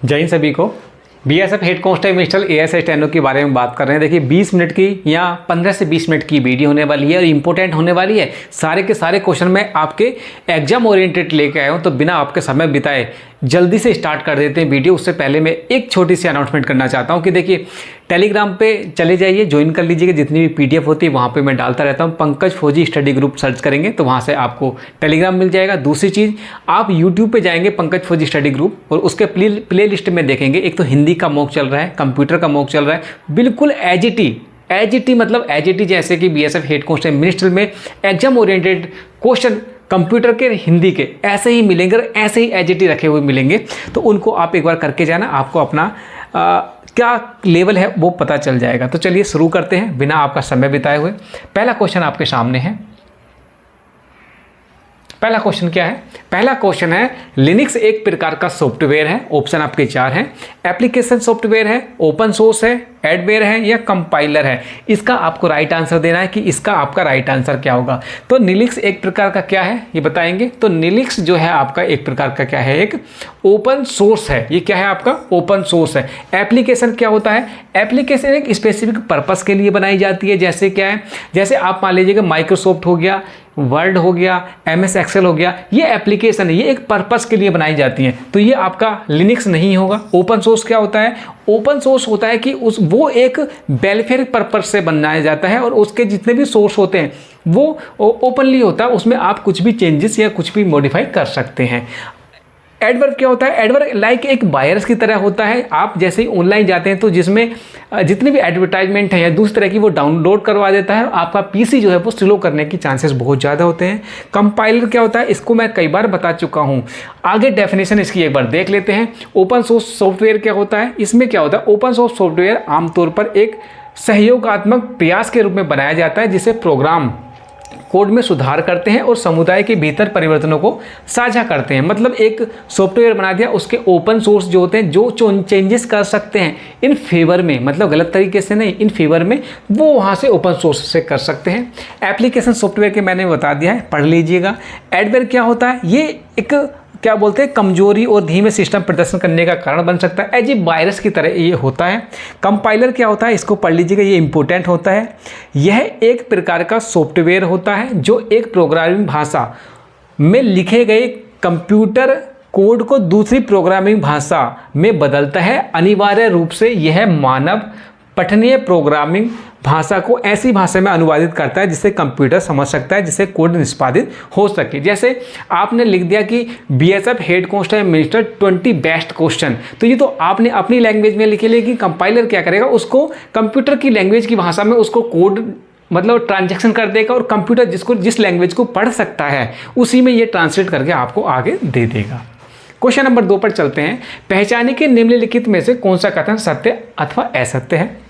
जय हिंद सभी को। BSF head constable minister ASI steno के बारे में बात कर रहे हैं। देखिए 20 मिनट की या 15 से 20 मिनट की वीडियो होने वाली है और इंपॉर्टेंट होने वाली है। सारे के सारे क्वेश्चन मैं आपके एग्जाम ओरिएंटेड लेके आया हूँ, तो बिना आपके समय बिताए जल्दी से स्टार्ट कर देते हैं वीडियो। उससे पहले मैं एक छोटी सी अनाउंसमेंट करना चाहता हूँ कि देखिए टेलीग्राम पे चले जाइए, ज्वाइन कर लीजिएगा। जितनी भी पीडीएफ होती है वहाँ पे मैं डालता रहता हूँ। पंकज फौजी स्टडी ग्रुप सर्च करेंगे तो वहाँ से आपको टेलीग्राम मिल जाएगा। दूसरी चीज़, आप यूट्यूब पे जाएंगे पंकज फौजी स्टडी ग्रुप और उसके प्ले लिस्ट में देखेंगे, एक तो हिंदी का मॉक चल रहा है, कंप्यूटर का मॉक चल रहा है, बिल्कुल एज इट मतलब एज इट जैसे कि बीएसएफ हेड कांस्टेबल मिनिस्टर में एग्जाम ओरिएंटेड क्वेश्चन कंप्यूटर के हिंदी के ऐसे ही मिलेंगे, ऐसे ही एज इट रखे हुए मिलेंगे। तो उनको आप एक बार करके जाना, आपको अपना क्या लेवल है वो पता चल जाएगा। तो चलिए शुरू करते हैं बिना आपका समय बिताए हुए। पहला क्वेश्चन आपके सामने है। पहला क्वेश्चन क्या है? पहला क्वेश्चन है, लिनक्स एक प्रकार का सॉफ्टवेयर है। ऑप्शन आपके 4 हैं। एप्लीकेशन सॉफ्टवेयर है, ओपन सोर्स है, एडवेयर है या कंपाइलर है। इसका आपको राइट आंसर देना है कि इसका आपका राइट आंसर क्या होगा। तो लिनक्स एक प्रकार का क्या है ये बताएंगे। तो लिनक्स जो है आपका एक प्रकार का क्या है, एक ओपन सोर्स है। ये क्या है आपका? ओपन सोर्स है। एप्लीकेशन क्या होता है? एप्लीकेशन एक स्पेसिफिक पर्पस के लिए बनाई जाती है। जैसे क्या है, जैसे आप मान लीजिएगा माइक्रोसॉफ्ट हो गया, वर्ड हो गया, MS एक्सेल हो गया, ये एप्लीकेशन है, ये एक पर्पस के लिए बनाई जाती हैं। तो ये आपका लिनक्स नहीं होगा। ओपन सोर्स क्या होता है? ओपन सोर्स होता है कि वो एक वेलफेयर पर्पस से बनाया जाता है और उसके जितने भी सोर्स होते हैं वो ओपनली होता है, उसमें आप कुछ भी चेंजेस या कुछ भी मॉडिफाई कर सकते हैं। एडवर्क क्या होता है? एडवर्क लाइक एक वायरस की तरह होता है। आप जैसे ही ऑनलाइन जाते हैं तो जिसमें जितनी भी एडवर्टाइजमेंट है या दूसरी तरह की वो डाउनलोड करवा देता है, आपका पीसी जो है वो स्लो करने की चांसेस बहुत ज़्यादा होते हैं। कंपाइलर क्या होता है? इसको मैं कई बार बता चुका हूँ, आगे डेफिनेशन इसकी एक बार देख लेते हैं। ओपन सोर्स सॉफ्टवेयर क्या होता है? इसमें क्या होता है? ओपन सोर्स सॉफ्टवेयर आमतौर पर एक सहयोगात्मक प्रयास के रूप में बनाया जाता है, जिसे प्रोग्राम कोड में सुधार करते हैं और समुदाय के भीतर परिवर्तनों को साझा करते हैं। मतलब एक सॉफ्टवेयर बना दिया, उसके ओपन सोर्स जो होते हैं, जो चेंजेस कर सकते हैं इन फेवर में, मतलब गलत तरीके से नहीं, इन फेवर में, वो वहाँ से ओपन सोर्स से कर सकते हैं। एप्लीकेशन सॉफ्टवेयर के मैंने बता दिया है, पढ़ लीजिएगा। एडवेयर क्या होता है? ये एक क्या बोलते हैं, कमजोरी और धीमे सिस्टम प्रदर्शन करने का कारण बन सकता है, एज ए वायरस की तरह ये होता है। कंपाइलर क्या होता है? इसको पढ़ लीजिएगा, ये इंपॉर्टेंट होता है। यह एक प्रकार का सॉफ्टवेयर होता है जो एक प्रोग्रामिंग भाषा में लिखे गए कंप्यूटर कोड को दूसरी प्रोग्रामिंग भाषा में बदलता है। अनिवार्य रूप से यह मानव पठनीय प्रोग्रामिंग भाषा को ऐसी भाषा में अनुवादित करता है जिसे कंप्यूटर समझ सकता है, जिससे कोड निष्पादित हो सके। जैसे आपने लिख दिया कि BSF head constable minister 20 best question, तो ये तो आपने अपनी लैंग्वेज में लिखे, लेकिन कंपाइलर क्या करेगा, उसको कंप्यूटर की लैंग्वेज की भाषा में उसको कोड मतलब ट्रांजैक्शन कर देगा और कंप्यूटर जिस लैंग्वेज को पढ़ सकता है उसी में ये ट्रांसलेट करके आपको आगे दे देगा। क्वेश्चन नंबर 2 पर चलते हैं। पहचाने के निम्नलिखित में से कौन सा कथन सत्य अथवा असत्य है?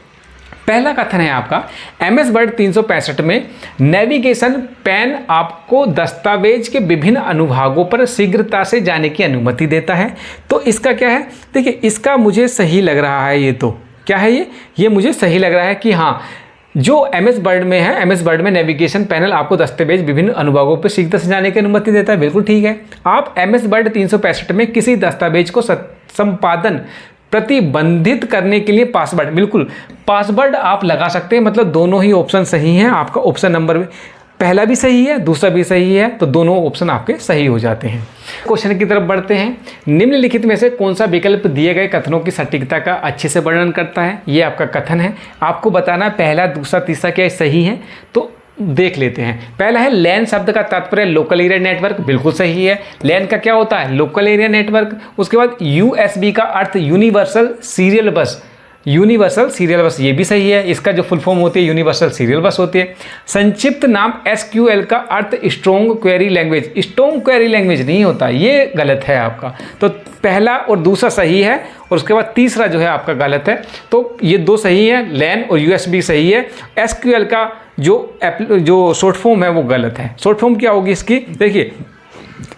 पहला कथन है आपका, MS वर्ड 365 में नेविगेशन पैन आपको दस्तावेज के विभिन्न अनुभागों पर शीघ्रता से जाने की अनुमति देता है। तो इसका क्या है? देखिए इसका मुझे सही लग रहा है। ये तो क्या है, ये मुझे सही लग रहा है कि हाँ, जो MS वर्ड में है, MS वर्ड में नेविगेशन पैनल आपको दस्तावेज विभिन्न अनुभागों पर शीघ्रता से जाने की अनुमति देता है। बिल्कुल ठीक है। आप MS वर्ड 365 में किसी दस्तावेज को संपादन प्रतिबंधित करने के लिए पासवर्ड, बिल्कुल पासवर्ड आप लगा सकते हैं। मतलब दोनों ही ऑप्शन सही हैं। आपका ऑप्शन नंबर पहला भी सही है, दूसरा भी सही है, तो दोनों ऑप्शन आपके सही हो जाते हैं। क्वेश्चन की तरफ बढ़ते हैं। निम्नलिखित में से कौन सा विकल्प दिए गए कथनों की सटीकता का अच्छे से वर्णन करता है? ये आपका कथन है, आपको बताना पहला, दूसरा, तीसरा क्या सही है। तो देख लेते हैं। पहला है, लैन शब्द का तात्पर्य लोकल एरिया नेटवर्क, बिल्कुल सही है। लैन का क्या होता है? Local area network. उसके बाद USB का अर्थ universal serial bus, universal serial bus, ये भी सही है। इसका जो फुल फॉर्म होती है यूनिवर्सल सीरियल बस होती है। संक्षिप्त नाम SQL का अर्थ strong query language, strong query language नहीं होता, ये गलत है आपका। तो पहला और दूसरा सही है और उसके बाद तीसरा जो है आपका गलत है। तो ये दो सही है, लैन और USB सही है। SQL का जो शॉर्ट फॉर्म है वो गलत है। शॉर्ट फॉर्म क्या होगी इसकी? देखिए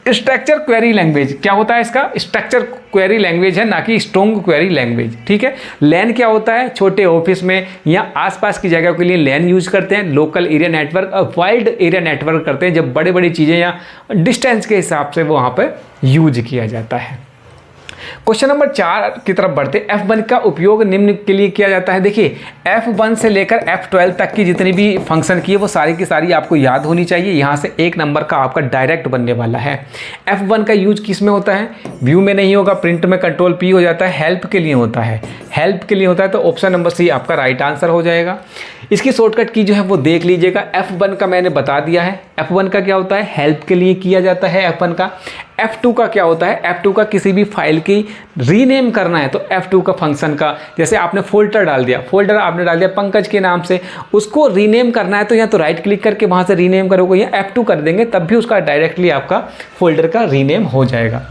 स्ट्रक्चर क्वेरी लैंग्वेज क्या होता है इसका? स्ट्रक्चर क्वेरी लैंग्वेज है, ना कि स्ट्रॉन्ग क्वेरी लैंग्वेज। ठीक है। लैन क्या होता है? छोटे ऑफिस में या आसपास की जगह के लिए लैन यूज करते हैं। लोकल एरिया नेटवर्क और वाइड एरिया नेटवर्क करते हैं जब बड़ी बड़ी चीज़ें या डिस्टेंस के हिसाब से वो वहाँ पर यूज किया जाता है। क्वेश्चन नंबर 4 की तरफ बढ़ते। F1 का उपयोग निम्न के लिए किया जाता है। देखिए F1 से लेकर F12 तक की जितनी भी फंक्शन की है वो सारी की सारी आपको याद होनी चाहिए। यहाँ से 1 नंबर का आपका डायरेक्ट बनने वाला है। F1 का यूज किस में होता है? व्यू में नहीं होगा, प्रिंट में कंट्रोल P हो जाता है, हेल्प के लिए होता है। हेल्प के लिए होता है तो ऑप्शन नंबर सी आपका राइट आंसर हो जाएगा। इसकी शॉर्टकट की जो है वो देख लीजिएगा। F1 का मैंने बता दिया है। F1 का क्या होता है? हेल्प के लिए किया जाता है F1 का। F2 का क्या होता है? F2 का किसी भी फाइल की रीनेम करना है तो F2 का फंक्शन का, जैसे आपने फोल्डर डाल दिया, फोल्डर आपने डाल दिया पंकज के नाम से, उसको रीनेम करना है तो या तो राइट क्लिक करके वहाँ से रीनेम करोगे या F2 कर देंगे, तब भी उसका डायरेक्टली आपका फोल्डर का रीनेम हो जाएगा।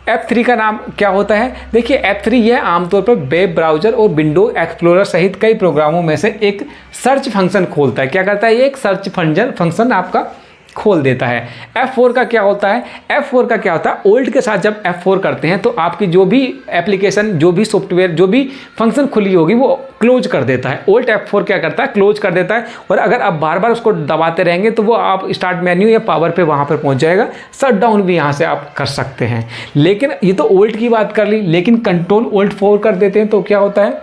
F3 का नाम क्या होता है? देखिए F3 यह आमतौर पर वेब ब्राउज़र और विंडो एक्सप्लोरर सहित कई प्रोग्रामों में से एक सर्च फंक्शन खोलता है। क्या करता है? ये एक सर्च फंक्शन आपका खोल देता है। F4 का क्या होता है? F4 का क्या होता है? ओल्ड के साथ जब F4 करते हैं तो आपकी जो भी एप्लीकेशन, जो भी सॉफ्टवेयर, जो भी फंक्शन खुली होगी वो क्लोज कर देता है। ओल्ड F4 क्या करता है? क्लोज कर देता है। और अगर आप बार बार उसको दबाते रहेंगे तो वो आप स्टार्ट मेन्यू या पावर पे वहाँ पर पहुँच जाएगा। शट डाउन भी यहाँ से आप कर सकते हैं। लेकिन ये तो ओल्ड की बात कर ली, लेकिन कंट्रोल ओल्ड 4 कर देते हैं तो क्या होता है?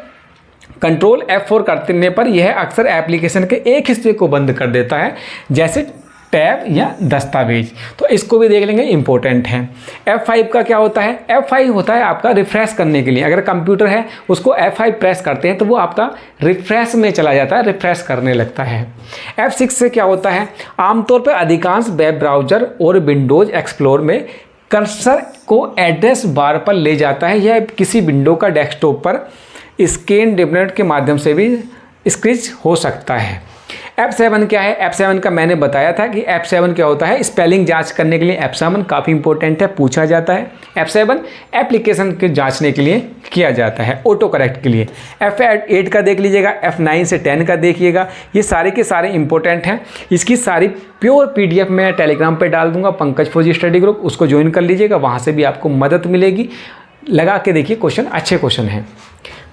कंट्रोल F4 करने पर यह अक्सर एप्लीकेशन के एक हिस्से को बंद कर देता है, जैसे टैब या दस्तावेज। तो इसको भी देख लेंगे, इंपॉर्टेंट है। F5 का क्या होता है? F5 होता है आपका रिफ्रेश करने के लिए। अगर कंप्यूटर है उसको F5 प्रेस करते हैं तो वो आपका रिफ्रेश में चला जाता है, रिफ्रेश करने लगता है। F6 से क्या होता है? आमतौर पर अधिकांश वेब ब्राउज़र और विंडोज़ एक्सप्लोर में कर्सर को एड्रेस बार पर ले जाता है या किसी विंडो का डेस्कटॉप पर स्कैन डिफरेंट के माध्यम से भी स्क्रिच हो सकता है। F7 क्या है? F7 का मैंने बताया था कि F7 क्या होता है। स्पेलिंग जांच करने के लिए F7 काफ़ी इंपॉर्टेंट है, पूछा जाता है। F7 एप्लीकेशन के जांचने के लिए किया जाता है, ऑटो करेक्ट के लिए। F8 का देख लीजिएगा, F9 से 10 का देखिएगा, ये सारे के सारे इंपॉर्टेंट हैं। इसकी सारी प्योर PDF मैं टेलीग्राम पे डाल दूंगा, पंकज फौजी स्टडी ग्रुप, उसको ज्वाइन कर लीजिएगा, वहाँ से भी आपको मदद मिलेगी। लगा के देखिए, क्वेश्चन अच्छे क्वेश्चन हैं।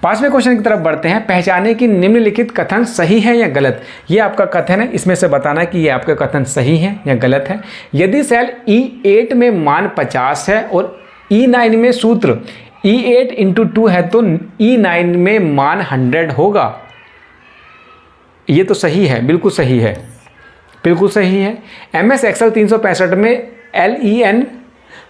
5वें क्वेश्चन की तरफ बढ़ते हैं। पहचाने कि निम्नलिखित कथन सही है या गलत। ये आपका कथन है, इसमें से बताना कि ये आपका कथन सही है या गलत है। यदि सेल E8 में मान 50 है और E9 में सूत्र E8 × 2 है तो E9 में मान 100 होगा। ये तो सही है, बिल्कुल सही है, बिल्कुल सही है। MS Excel 365 में LEN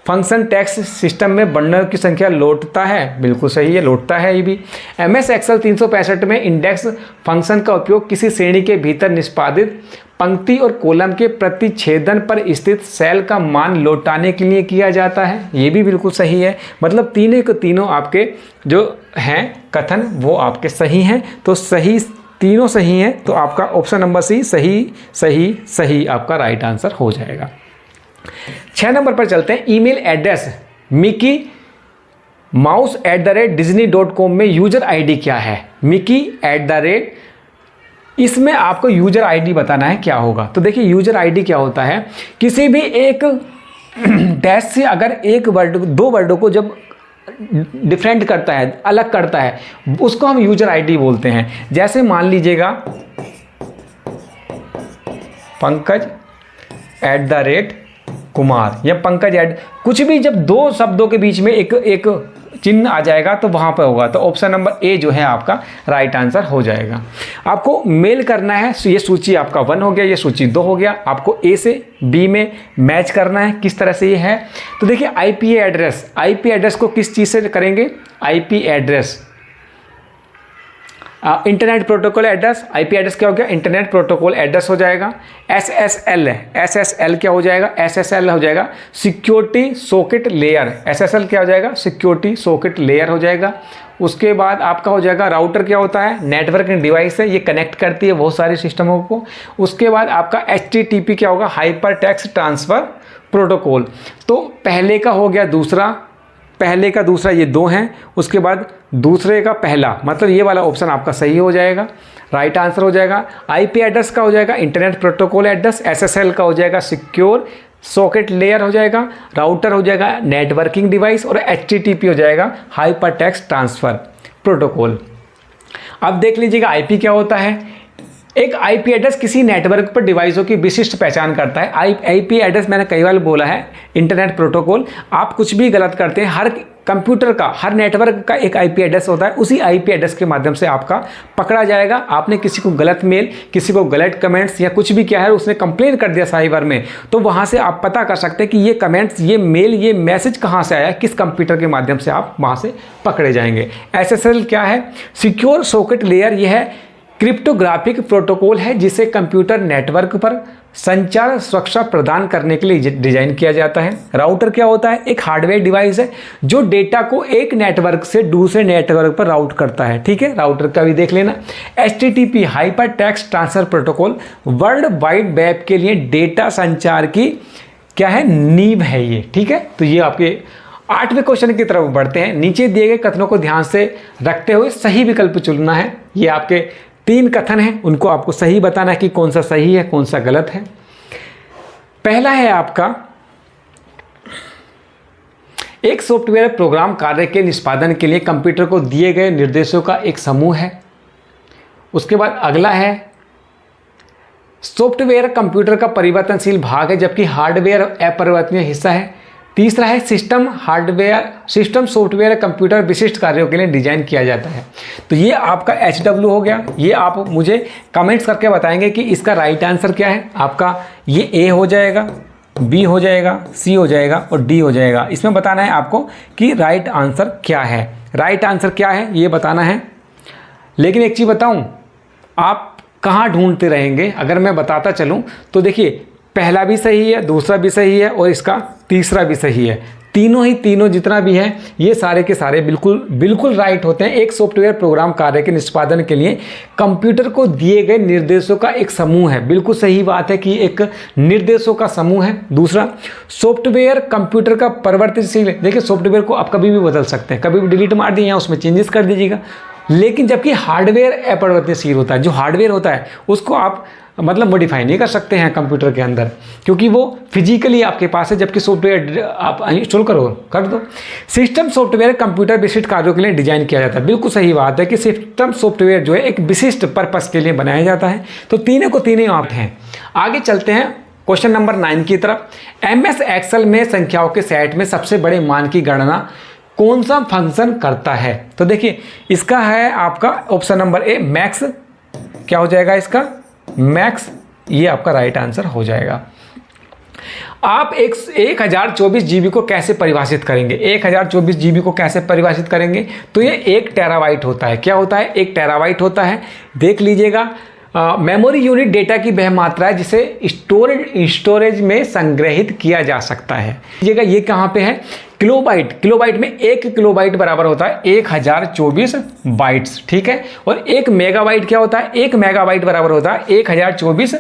फंक्शन टेक्स्ट सिस्टम में वर्णों की संख्या लौटता है, बिल्कुल सही है, लौटता है ये भी। MS Excel 365 में इंडेक्स फंक्शन का उपयोग किसी श्रेणी के भीतर निष्पादित पंक्ति और कॉलम के प्रतिच्छेदन पर स्थित सेल का मान लौटाने के लिए किया जाता है, ये भी बिल्कुल सही है। मतलब तीनों के तीनों आपके जो हैं कथन वो आपके सही हैं। तो सही, तीनों सही हैं, तो आपका ऑप्शन नंबर सी सही सही सही आपका राइट आंसर हो जाएगा। 6 नंबर पर चलते हैं। Email address Mickey mouse @disney.com में यूजर आईडी क्या है? मिकी @ इसमें आपको यूजर आईडी बताना है क्या होगा। तो देखिए यूजर आईडी क्या होता है, किसी भी एक डैश से अगर एक वर्ड, दो वर्डों को जब डिफरेंट करता है, अलग करता है, उसको हम यूजर आईडी बोलते हैं। जैसे मान लीजिएगा पंकज @कुमार या पंकज कुछ भी, जब दो शब्दों के बीच में एक चिन्ह आ जाएगा तो वहाँ पर होगा। तो ऑप्शन नंबर ए जो है आपका राइट आंसर हो जाएगा। आपको मेल करना है, ये सूची आपका 1 हो गया, ये सूची 2 हो गया। आपको ए से बी में मैच करना है, किस तरह से ये है। तो देखिए आईपी एड्रेस को किस चीज़ से करेंगे? IP address, internet protocol address. IP address क्या हो गया? इंटरनेट प्रोटोकॉल एड्रेस हो जाएगा। एसएसएल क्या हो जाएगा? एसएसएल हो जाएगा सिक्योरिटी सॉकेट लेयर। एसएसएल क्या हो जाएगा? सिक्योरिटी सॉकेट लेयर हो जाएगा। उसके बाद आपका हो जाएगा राउटर, क्या होता है? नेटवर्किंग डिवाइस है, ये कनेक्ट करती है बहुत सारे सिस्टमों को। उसके बाद आपका HTTP क्या होगा? Hyper text transfer protocol. तो पहले का हो गया दूसरा, पहले का दूसरा, ये 2 हैं। उसके बाद दूसरे का पहला, मतलब ये वाला ऑप्शन आपका सही हो जाएगा, राइट आंसर हो जाएगा। आईपी एड्रेस का हो जाएगा इंटरनेट प्रोटोकॉल एड्रेस। एसएसएल का हो जाएगा सिक्योर सॉकेट लेयर हो जाएगा। राउटर हो जाएगा नेटवर्किंग डिवाइस और HTTP हो जाएगा हाइपर टेक्स्ट ट्रांसफ़र प्रोटोकॉल। अब देख लीजिएगा आईपी क्या होता है। एक आईपी एड्रेस किसी नेटवर्क पर डिवाइसों की विशिष्ट पहचान करता है। आईपी एड्रेस मैंने कई बार बोला है, इंटरनेट प्रोटोकॉल। आप कुछ भी गलत करते हैं, हर कंप्यूटर का, हर नेटवर्क का एक आईपी एड्रेस होता है, उसी आईपी एड्रेस के माध्यम से आपका पकड़ा जाएगा। आपने किसी को गलत मेल, किसी को गलत कमेंट्स या कुछ भी किया है, उसने कंप्लेन कर दिया साइबर में, तो वहाँ से आप पता कर सकते हैं कि ये कमेंट्स, ये मेल, ये मैसेज कहाँ से आया, किस कंप्यूटर के माध्यम से आप वहाँ से पकड़े जाएंगे। SSL क्या है? Secure socket layer. यह है क्रिप्टोग्राफिक प्रोटोकॉल है जिसे कंप्यूटर नेटवर्क पर संचार सुरक्षा प्रदान करने के लिए डिजाइन किया जाता है। राउटर क्या होता है? एक हार्डवेयर डिवाइस है जो डेटा को एक नेटवर्क से दूसरे नेटवर्क पर राउट करता है। ठीक है, राउटर का भी देख लेना। HTTP hyper text transfer protocol world wide web के लिए डेटा संचार की क्या है? नींव है ये। ठीक है, तो ये आपके 8वें क्वेश्चन की तरफ बढ़ते हैं। नीचे दिए गए कथनों को ध्यान से रखते हुए सही विकल्प चुनना है। ये आपके 3 कथन हैं, उनको आपको सही बताना है कि कौन सा सही है, कौन सा गलत है। पहला है आपका, एक सॉफ्टवेयर प्रोग्राम कार्य के निष्पादन के लिए कंप्यूटर को दिए गए निर्देशों का एक समूह है। उसके बाद अगला है, सॉफ्टवेयर कंप्यूटर का परिवर्तनशील भाग है जबकि हार्डवेयर अपरिवर्तनीय हिस्सा है। तीसरा है, सिस्टम सॉफ्टवेयर कंप्यूटर विशिष्ट कार्यों के लिए डिजाइन किया जाता है। तो ये आपका HW हो गया। ये आप मुझे कमेंट्स करके बताएंगे कि इसका राइट आंसर क्या है। आपका ये A हो जाएगा, B हो जाएगा, C हो जाएगा और D हो जाएगा। इसमें बताना है आपको कि राइट आंसर क्या है। राइट आंसर क्या है ये बताना है। लेकिन एक चीज़ बताऊं, आप कहाँ ढूंढते रहेंगे? अगर मैं बताता चलूं तो देखिए, पहला भी सही है, दूसरा भी सही है और इसका तीसरा भी सही है। तीनों जितना भी है ये सारे के सारे बिल्कुल राइट होते हैं। एक सॉफ्टवेयर प्रोग्राम कार्य के निष्पादन के लिए कंप्यूटर को दिए गए निर्देशों का एक समूह है। बिल्कुल सही बात है कि एक निर्देशों का समूह है। दूसरा, सॉफ्टवेयर कंप्यूटर का परिवर्तनशील। देखिए, सॉफ्टवेयर को आप कभी भी बदल सकते हैं, कभी भी डिलीट मार दिए या उसमें चेंजेस कर दीजिएगा। लेकिन जबकि हार्डवेयर अपरिवर्तनशील होता है, जो हार्डवेयर होता है उसको आप मतलब मॉडिफाई नहीं कर सकते हैं कंप्यूटर के अंदर, क्योंकि वो फिजिकली आपके पास है, जबकि सॉफ्टवेयर आप इंस्टॉल कर दो। सिस्टम सॉफ्टवेयर कंप्यूटर विशिष्ट कार्यों के लिए डिजाइन किया जाता है। बिल्कुल सही बात है कि सिस्टम सॉफ्टवेयर जो है एक विशिष्ट पर्पस के लिए बनाया जाता है। तो तीनों को तीनों आप हैं। आगे चलते हैं क्वेश्चन नंबर 9 की तरफ। MS एक्सेल में संख्याओं के सेट में सबसे बड़े मान की गणना कौन सा फंक्शन करता है? तो देखिए, इसका है आपका ऑप्शन नंबर A, मैक्स। क्या हो जाएगा इसका? मैक्स। ये आपका राइट आंसर हो जाएगा। आप 1024 GB को कैसे परिभाषित करेंगे? 1024 GB को कैसे परिभाषित करेंगे? तो ये 1 टेराबाइट होता है। क्या होता है? 1 टेराबाइट होता है। देख लीजिएगा, मेमोरी यूनिट डेटा की वह मात्रा है जिसे स्टोरेज में संग्रहित किया जा सकता है। ये कहाँ पे है? किलोबाइट में 1 किलोबाइट बराबर होता है 1024 बाइट्स। ठीक है, और 1 मेगाबाइट क्या होता है? 1 मेगाबाइट बराबर होता है 1024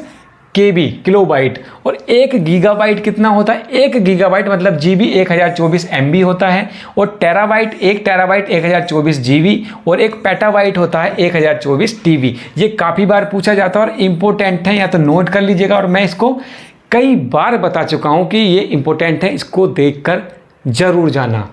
KB, किलोबाइट। और 1 गीगाबाइट कितना होता है? 1 गीगाबाइट मतलब GB 1024 MB होता है। और टेराबाइट, 1 टेराबाइट 1024 GB। और 1 पेटाबाइट होता है 1024 TB। ये काफ़ी बार पूछा जाता है और इम्पोर्टेंट है, या तो नोट कर लीजिएगा। और मैं इसको कई बार बता चुका हूँ कि ये इम्पोर्टेंट है, इसको देखकर जरूर जाना।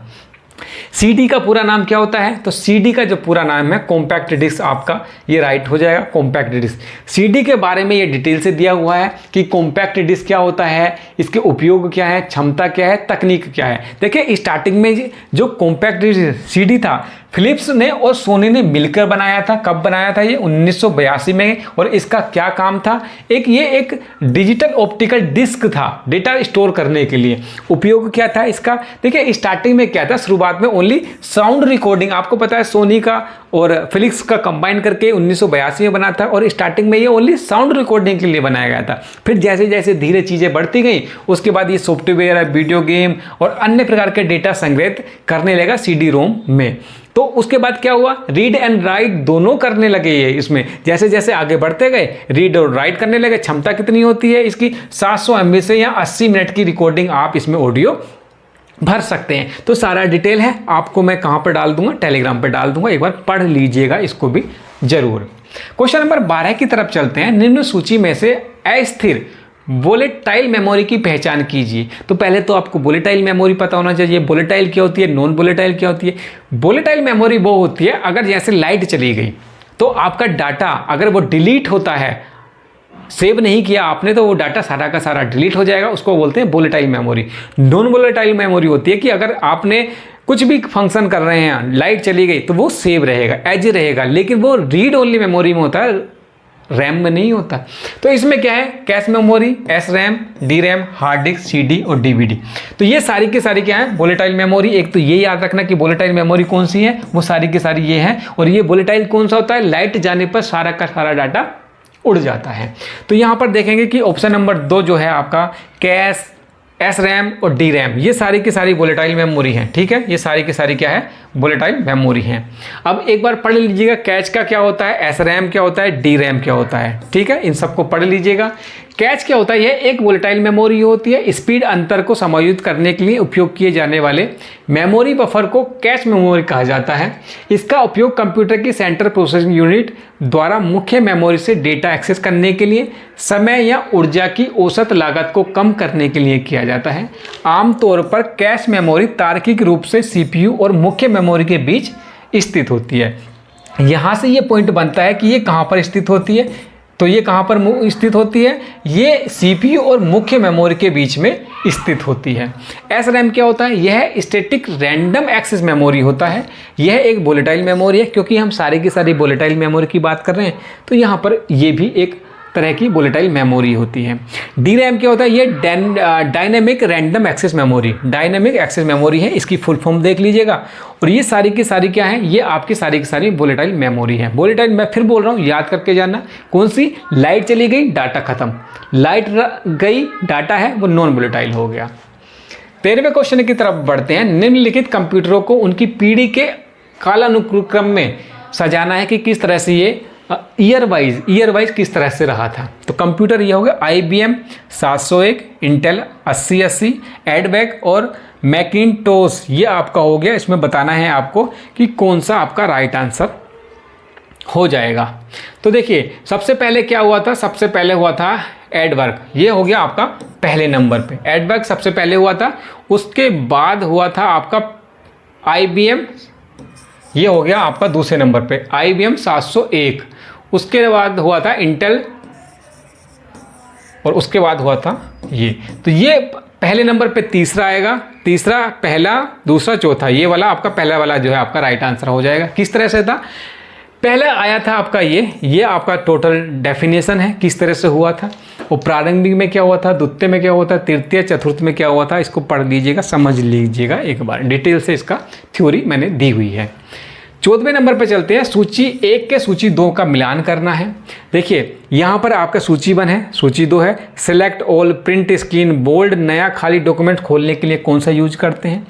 CD का पूरा नाम क्या होता है? तो CD का जो पूरा नाम है कॉम्पैक्ट डिस्क, आपका ये राइट हो जाएगा, कॉम्पैक्ट डिस्क। CD के बारे में ये डिटेल से दिया हुआ है कि कॉम्पैक्ट डिस्क क्या होता है, इसके उपयोग क्या है, क्षमता क्या है, तकनीक क्या है। देखिए, स्टार्टिंग में जो कॉम्पैक्ट डिस्क CD था, फिलिप्स ने और सोनी ने मिलकर बनाया था। कब बनाया था? ये 1982 में। और इसका क्या काम था? ये एक डिजिटल ऑप्टिकल डिस्क था, डेटा स्टोर करने के लिए। उपयोग क्या था इसका? देखिए, स्टार्टिंग में क्या था, शुरुआत में ओनली साउंड रिकॉर्डिंग। आपको पता है सोनी का और फिलिप्स का कंबाइन करके 1982 में बना था, और स्टार्टिंग में ये ओनली साउंड रिकॉर्डिंग के लिए बनाया गया था। फिर जैसे जैसे धीरे चीज़ें बढ़ती गई, उसके बाद ये सॉफ्टवेयर, वीडियो गेम और अन्य प्रकार के डेटा संग्रहित करने लगा CD-ROM में। तो उसके बाद क्या हुआ? रीड एंड राइट दोनों करने लगे ये इसमें। जैसे जैसे आगे बढ़ते गए, रीड और राइट करने लगे। क्षमता कितनी होती है इसकी? 700 MB से या 80 मिनट की रिकॉर्डिंग आप इसमें ऑडियो भर सकते हैं। तो सारा डिटेल है, आपको मैं कहाँ पर डाल दूंगा? टेलीग्राम पर डाल दूंगा, एक बार पढ़ लीजिएगा इसको भी जरूर। क्वेश्चन नंबर 12 की तरफ चलते हैं। निम्न सूची में से अस्थिर वोलेटाइल मेमोरी की पहचान कीजिए। तो पहले तो आपको वोलेटाइल मेमोरी पता होना चाहिए। वोलेटाइल क्या होती है, नॉन वोलेटाइल क्या होती है? वोलेटाइल मेमोरी वो होती है अगर जैसे लाइट चली गई तो आपका डाटा अगर वो डिलीट होता है सेव नहीं किया आपने तो वो डाटा सारा का सारा डिलीट हो जाएगा, उसको बोलते हैं volatile memory. Non volatile memory होती है कि अगर आपने कुछ भी फंक्शन कर रहे हैं, लाइट चली गई तो वो सेव रहेगा, एज रहेगा, लेकिन वो रीड ओनली मेमोरी में होता है, रैम में नहीं होता। तो इसमें क्या है, cache memory, S RAM, D RAM, hard disk, CD और DVD। तो ये सारी की सारी क्या है, वोलेटाइल मेमोरी। एक तो ये याद रखना कि वोलेटाइल मेमोरी कौन सी है, वो सारी की सारी ये है। और ये वोलेटाइल कौन सा होता है, लाइट जाने पर सारा का सारा डाटा उड़ जाता है। तो यहाँ पर देखेंगे कि ऑप्शन नंबर 2 जो है आपका कैश, एस रैम और डी रैम, ये सारी की सारी वोलेटाइल मेमोरी हैं। ठीक है, ये सारी की सारी क्या है, वोलेटाइल मेमोरी हैं। अब एक बार पढ़ लीजिएगा कैच का क्या होता है, एस रैम क्या होता है, डी रैम क्या होता है। ठीक है, इन सबको पढ़ लीजिएगा। कैच क्या होता है, यह एक वोलेटाइल मेमोरी होती है। स्पीड अंतर को समायोजित करने के लिए उपयोग किए जाने वाले मेमोरी बफर को कैच मेमोरी कहा जाता है। इसका उपयोग कंप्यूटर की सेंट्रल प्रोसेसिंग यूनिट द्वारा मुख्य मेमोरी से डेटा एक्सेस करने के लिए समय या ऊर्जा की औसत लागत को कम करने के लिए किया जाता है। आमतौर पर कैश मेमोरी तार्किक रूप से CPU और मुख्य मेमोरी के बीच स्थित होती है। यहाँ से ये पॉइंट बनता है कि ये कहाँ पर स्थित होती है, तो ये कहाँ पर स्थित होती है, ये CPU और मुख्य मेमोरी के बीच में स्थित होती है। एस रैम क्या होता है, यह स्टैटिक रैंडम एक्सेस मेमोरी होता है। यह एक वोलेटाइल मेमोरी है, क्योंकि हम सारी की सारी वोलेटाइल मेमोरी की बात कर रहे हैं, तो यहाँ पर ये भी एक तरह की वोलेटाइल मेमोरी होती है। डी रैम क्या होता है, ये dynamic random access memory, dynamic access memory है, इसकी फुल फॉर्म देख लीजिएगा। और ये सारी की सारी क्या है, ये आपकी सारी की सारी वोलेटाइल मेमोरी है। वोलेटाइल मैं फिर बोल रहा हूँ, याद करके जानना, कौन सी, लाइट चली गई डाटा खत्म, लाइट गई डाटा है वो नॉन वोलेटाइल हो गया। 13वें क्वेश्चन की तरफ बढ़ते हैं। निम्नलिखित कंप्यूटरों को उनकी पीढ़ी के कालानुक्रम में सजाना है कि किस तरह से ये ईयर वाइज किस तरह से रहा था। तो कंप्यूटर ये हो गया IBM 701, इंटेल 8080, एडवैक और मैकिन्टोश, ये आपका हो गया। इसमें बताना है आपको कि कौन सा आपका राइट आंसर हो जाएगा। तो देखिए सबसे पहले क्या हुआ था, सबसे पहले हुआ था एडवर्क, ये हो गया आपका पहले नंबर पे, एडवर्क सबसे पहले हुआ था। उसके बाद हुआ था आपका IBM, ये हो गया आपका दूसरे नंबर पे IBM 701। उसके बाद हुआ था इंटेल और उसके बाद हुआ था ये। तो ये पहले नंबर पे तीसरा आएगा, तीसरा, पहला, दूसरा, चौथा, ये वाला आपका पहला वाला जो है आपका राइट आंसर हो जाएगा। किस तरह से था, पहला आया था आपका ये आपका टोटल डेफिनेशन है किस तरह से हुआ था, और प्रारंभिक में क्या हुआ था, द्वितीय में क्या हुआ था, तृतीय चतुर्थ में क्या हुआ था, इसको पढ़ लीजिएगा, समझ लीजिएगा एक बार, डिटेल से इसका थ्योरी मैंने दी हुई है। 14वें नंबर पर चलते हैं। सूची 1 के सूची 2 का मिलान करना है। देखिए यहाँ पर आपका सूची 1 है, सूची 2 है। Select all, print screen, bold, नया खाली डॉक्यूमेंट खोलने के लिए कौन सा यूज करते हैं।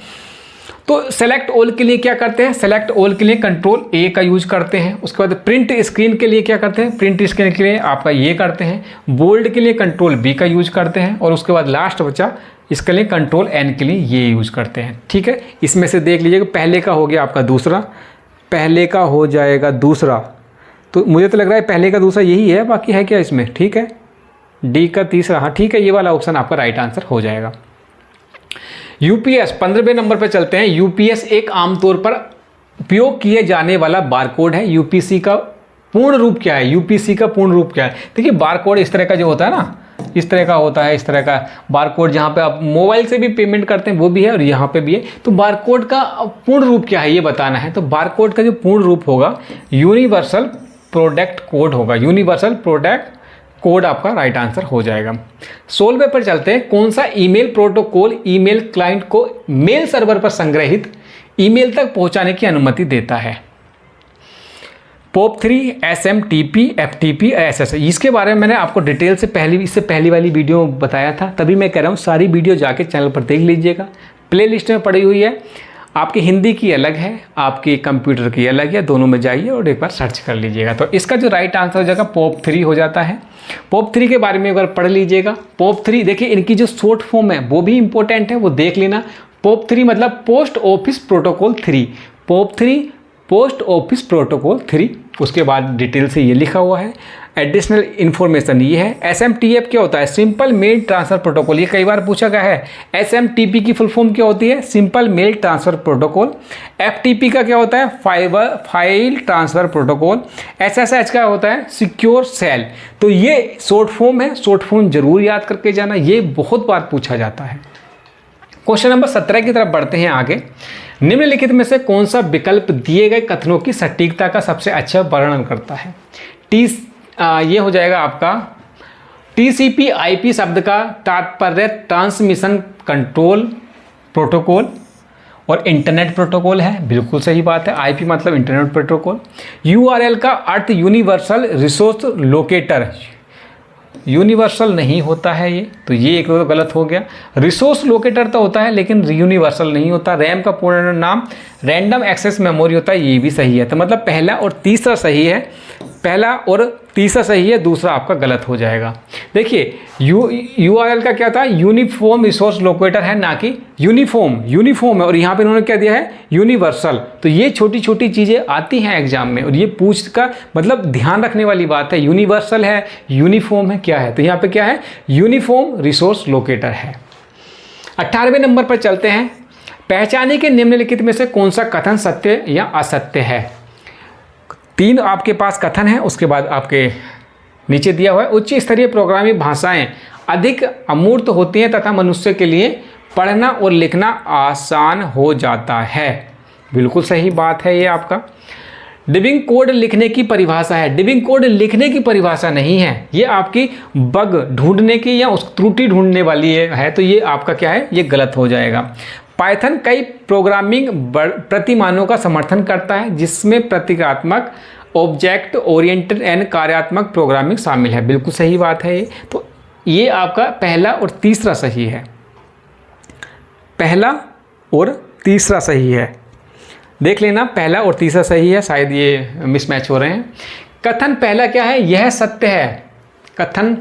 तो सेलेक्ट ऑल के लिए क्या करते हैं, सेलेक्ट ऑल के लिए कंट्रोल A का यूज करते हैं। उसके बाद प्रिंट स्क्रीन के लिए क्या करते हैं, प्रिंट स्क्रीन के लिए आपका ये करते हैं। बोल्ड के लिए कंट्रोल B का यूज करते हैं। और उसके बाद लास्ट बचा इसके लिए कंट्रोल N के लिए ये यूज करते हैं। ठीक है, इसमें से देख लीजिएगा, पहले का हो गया आपका दूसरा, पहले का हो जाएगा दूसरा, तो मुझे तो लग रहा है पहले का दूसरा यही है, बाकी है क्या इसमें। ठीक है, D का तीसरा, हाँ ठीक है, ये वाला ऑप्शन आपका राइट आंसर हो जाएगा। UPS 15वें नंबर पर चलते हैं। UPS एक आमतौर पर उपयोग किए जाने वाला बारकोड है। UPC का पूर्ण रूप क्या है, UPC का पूर्ण रूप क्या है। देखिए बारकोड इस तरह का जो होता है ना, इस तरह का होता है, इस तरह का बारकोड, जहाँ पे आप मोबाइल से भी पेमेंट करते हैं वो भी है और यहाँ पे भी है। तो बारकोड का पूर्ण रूप क्या है ये बताना है। तो बारकोड का जो पूर्ण रूप होगा यूनिवर्सल प्रोडक्ट कोड होगा, यूनिवर्सल प्रोडक्ट कोड आपका राइट आंसर हो जाएगा। 16वें पर चलते हैं। कौन सा ईमेल प्रोटोकॉल ईमेल क्लाइंट को मेल सर्वर पर संग्रहित ईमेल तक पहुंचाने की अनुमति देता है। POP3, SMTP, FTP, SS। इसके बारे में मैंने आपको डिटेल से इससे पहली वाली वीडियो बताया था, तभी मैं कह रहा हूँ सारी वीडियो जाके चैनल पर देख लीजिएगा, प्लेलिस्ट में पड़ी हुई है। आपकी हिंदी की अलग है, आपकी कंप्यूटर की अलग है, दोनों में जाइए और एक बार सर्च कर लीजिएगा। तो इसका जो राइट आंसर हो जाएगा POP3 हो जाता है। POP3 के बारे में एक बार पढ़ लीजिएगा। POP3 देखिए इनकी जो शॉर्ट फॉर्म है वो भी इंपॉर्टेंट है, वो देख लेना। POP3 मतलब post office protocol 3, POP3 post office protocol 3। उसके बाद डिटेल से ये लिखा हुआ है। एडिशनल इन्फॉर्मेशन ये है। SMTP क्या होता है? सिंपल मेल ट्रांसफ़र प्रोटोकॉल, ये कई बार पूछा गया है। SMTP की फुल फॉर्म क्या होती है? Simple mail transfer protocol. FTP का क्या होता है? File transfer protocol. SSH का होता है? Secure shell. तो ये शॉर्ट फॉर्म है, शॉर्ट फॉर्म जरूर याद करके जाना, ये बहुत बार पूछा जाता है। क्वेश्चन नंबर 17 की तरफ बढ़ते हैं आगे। निम्नलिखित में से कौन सा विकल्प दिए गए कथनों की सटीकता का सबसे अच्छा वर्णन करता है? ये हो जाएगा आपका TCP/IP शब्द का तात्पर्य ट्रांसमिशन कंट्रोल प्रोटोकॉल और इंटरनेट प्रोटोकॉल है, बिल्कुल सही बात है। IP मतलब इंटरनेट प्रोटोकॉल। URL का अर्थ यूनिवर्सल रिसोर्स लोकेटर, यूनिवर्सल नहीं होता है ये, तो ये एक तो गलत हो गया। रिसोर्स लोकेटर तो होता है लेकिन यूनिवर्सल नहीं होता। रैम का पूर्ण नाम रैंडम एक्सेस मेमोरी होता है, ये भी सही है। तो मतलब पहला और तीसरा सही है, पहला और तीसरा सही है, दूसरा आपका गलत हो जाएगा। देखिए URL का क्या था? यूनिफॉर्म रिसोर्स लोकेटर है, ना कि यूनिफॉर्म है, और यहाँ पे इन्होंने क्या दिया है? यूनिवर्सल। तो ये छोटी छोटी चीज़ें आती हैं एग्जाम में, और ये पूछ का मतलब ध्यान रखने वाली बात है। यूनिवर्सल है, यूनिफॉर्म है, क्या है? तो यहाँ पे क्या है? यूनिफॉर्म रिसोर्स लोकेटर है। 18वें नंबर पर चलते हैं। पहचाने के निम्नलिखित में से कौन सा कथन सत्य या असत्य है? 3 आपके पास कथन है, उसके बाद आपके नीचे दिया हुआ है उच्च स्तरीय प्रोग्रामिंग भाषाएं अधिक अमूर्त होती हैं तथा मनुष्य के लिए पढ़ना और लिखना आसान हो जाता है, बिल्कुल सही बात है ये आपका। डिबिंग कोड लिखने की परिभाषा है, डिबिंग कोड लिखने की परिभाषा नहीं है, ये आपकी बग ढूंढने की या उस त्रुटि ढूंढने वाली है, तो ये आपका क्या है? ये गलत हो जाएगा। पाइथन कई प्रोग्रामिंग प्रतिमानों का समर्थन करता है जिसमें प्रतीकात्मक, ऑब्जेक्ट ओरिएंटेड एंड कार्यात्मक प्रोग्रामिंग शामिल है, बिल्कुल सही बात है ये। तो ये आपका पहला और तीसरा सही है, पहला और तीसरा सही है, देख लेना पहला और तीसरा सही है, शायद ये मिसमैच हो रहे हैं। कथन पहला क्या है? यह सत्य है। कथन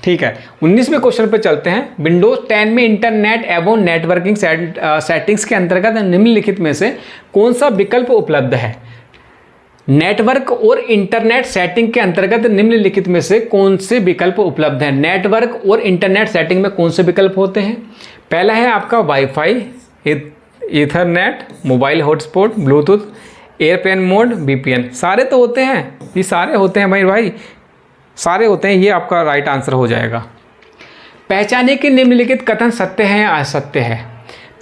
ठीक है। 19वें क्वेश्चन पे चलते हैं। विंडोज 10 में इंटरनेट एवं नेटवर्किंग सेटिंग्स के अंतर्गत निम्नलिखित में से कौन सा विकल्प उपलब्ध है? नेटवर्क और इंटरनेट सेटिंग के अंतर्गत निम्नलिखित में से कौन से विकल्प उपलब्ध हैं? नेटवर्क और इंटरनेट सेटिंग में कौन से विकल्प होते हैं? पहला है आपका wifi, Ethernet, mobile hotspot, Bluetooth, airplane mode, VPN। सारे तो होते हैं, ये सारे होते हैं भाई सारे होते हैं, ये आपका राइट आंसर हो जाएगा। पहचाने के निम्नलिखित कथन सत्य है या असत्य है?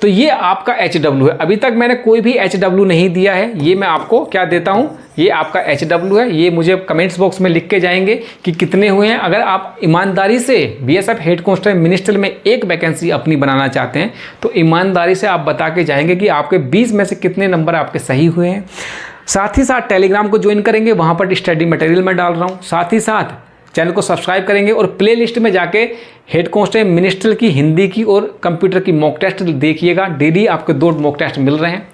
तो ये आपका HW है। अभी तक मैंने कोई भी HW नहीं दिया है, ये मैं आपको क्या देता हूँ? ये आपका HW है। ये मुझे कमेंट्स बॉक्स में लिख के जाएंगे कि कितने हुए हैं। अगर आप ईमानदारी से BSF हेड कांस्टेबल मिनिस्टर में एक वैकेंसी अपनी बनाना चाहते हैं तो ईमानदारी से आप बता के जाएंगे कि आपके 20 में से कितने नंबर आपके सही हुए हैं। साथ ही साथ टेलीग्राम को ज्वाइन करेंगे, वहाँ पर स्टडी मटेरियल मैं डाल रहा हूँ। साथ ही साथ चैनल को सब्सक्राइब करेंगे और प्लेलिस्ट में जाके हेड कांस्टेबल मिनिस्टर की हिंदी की और कंप्यूटर की मॉक टेस्ट देखिएगा। डेली आपको 2 मॉक टेस्ट मिल रहे हैं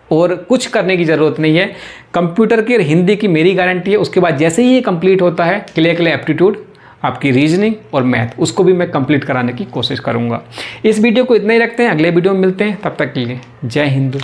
और कुछ करने की ज़रूरत नहीं है। कंप्यूटर की और हिंदी की मेरी गारंटी है। उसके बाद जैसे ही ये कंप्लीट होता है क्लियर एप्टीट्यूड, आपकी रीजनिंग और मैथ, उसको भी मैं कंप्लीट कराने की कोशिश करूँगा। इस वीडियो को इतना ही रखते हैं, अगले वीडियो में मिलते हैं, तब तक के लिए जय हिंद।